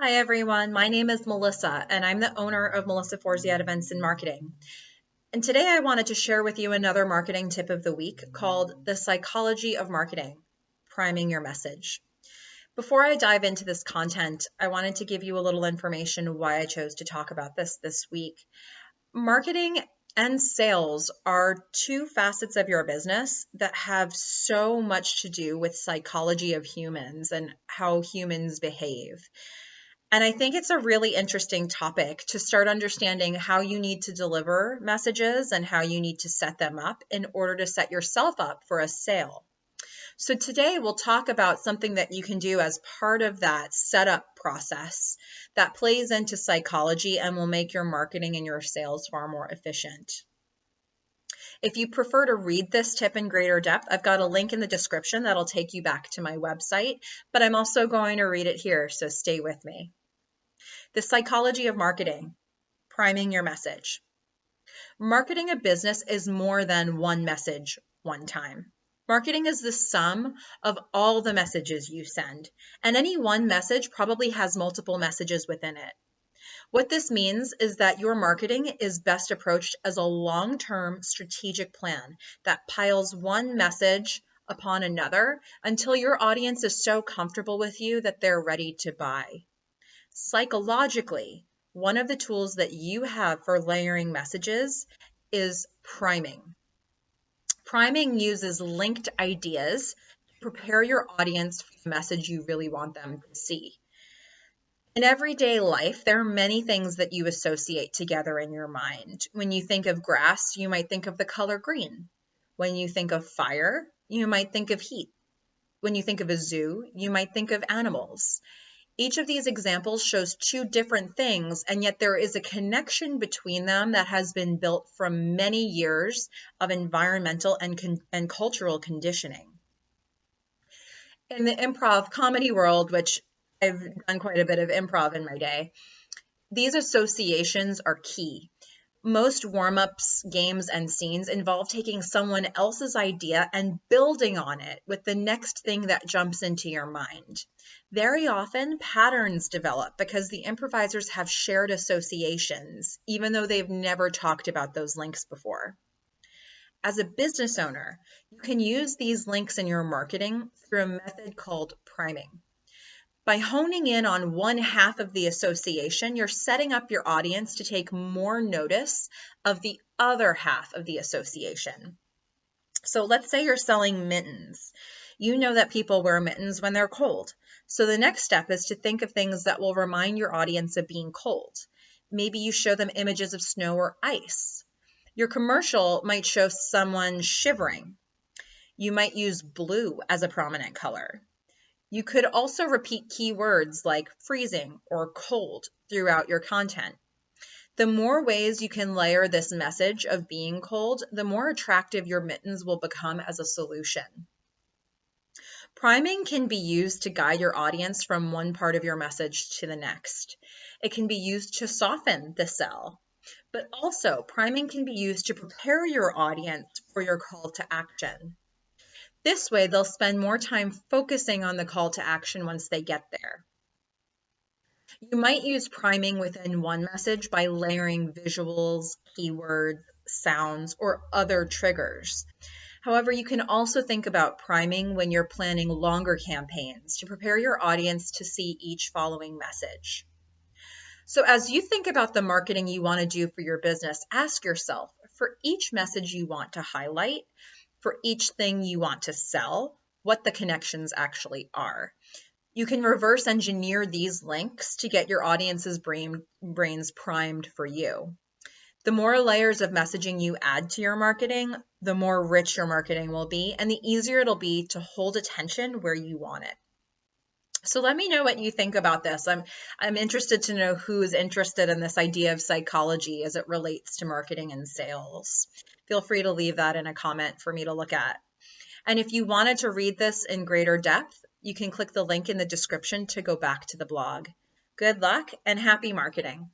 Hi everyone, my name is Melissa and I'm the owner of Melissa Forziat Events and Marketing. And today I wanted to share with you another marketing tip of the week called the psychology of marketing, priming your message. Before I dive into this content, I wanted to give you a little information why I chose to talk about this week. Marketing and sales are two facets of your business that have so much to do with psychology of humans and how humans behave. And I think it's a really interesting topic to start understanding how you need to deliver messages and how you need to set them up in order to set yourself up for a sale. So today we'll talk about something that you can do as part of that setup process that plays into psychology and will make your marketing and your sales far more efficient. If you prefer to read this tip in greater depth, I've got a link in the description that'll take you back to my website, but I'm also going to read it here, so stay with me. The psychology of marketing, priming your message. Marketing a business is more than one message, one time. Marketing is the sum of all the messages you send, and any one message probably has multiple messages within it. What this means is that your marketing is best approached as a long-term strategic plan that piles one message upon another until your audience is so comfortable with you that they're ready to buy. Psychologically, one of the tools that you have for layering messages is priming. Priming uses linked ideas to prepare your audience for the message you really want them to see. In everyday life, there are many things that you associate together in your mind. When you think of grass, you might think of the color green. When you think of fire, you might think of heat. When you think of a zoo, you might think of animals. Each of these examples shows two different things, and yet there is a connection between them that has been built from many years of environmental and cultural conditioning. In the improv comedy world, which I've done quite a bit of improv in my day, these associations are key. Most warm-ups, games, and scenes involve taking someone else's idea and building on it with the next thing that jumps into your mind. Very often, patterns develop because the improvisers have shared associations, even though they've never talked about those links before. As a business owner, you can use these links in your marketing through a method called priming. By honing in on one half of the association, you're setting up your audience to take more notice of the other half of the association. So let's say you're selling mittens. You know that people wear mittens when they're cold. So the next step is to think of things that will remind your audience of being cold. Maybe you show them images of snow or ice. Your commercial might show someone shivering. You might use blue as a prominent color. You could also repeat keywords like freezing or cold throughout your content. The more ways you can layer this message of being cold, the more attractive your mittens will become as a solution. Priming can be used to guide your audience from one part of your message to the next. It can be used to soften the sell, but also priming can be used to prepare your audience for your call to action. This way, they'll spend more time focusing on the call to action once they get there. You might use priming within one message by layering visuals, keywords, sounds, or other triggers. However, you can also think about priming when you're planning longer campaigns to prepare your audience to see each following message. So as you think about the marketing you want to do for your business, ask yourself, for each message you want to highlight, for each thing you want to sell, what the connections actually are. You can reverse engineer these links to get your audience's brains primed for you. The more layers of messaging you add to your marketing, the more rich your marketing will be, and the easier it'll be to hold attention where you want it. So let me know what you think about this. I'm interested to know who's interested in this idea of psychology as it relates to marketing and sales. Feel free to leave that in a comment for me to look at. And if you wanted to read this in greater depth, you can click the link in the description to go back to the blog. Good luck and happy marketing.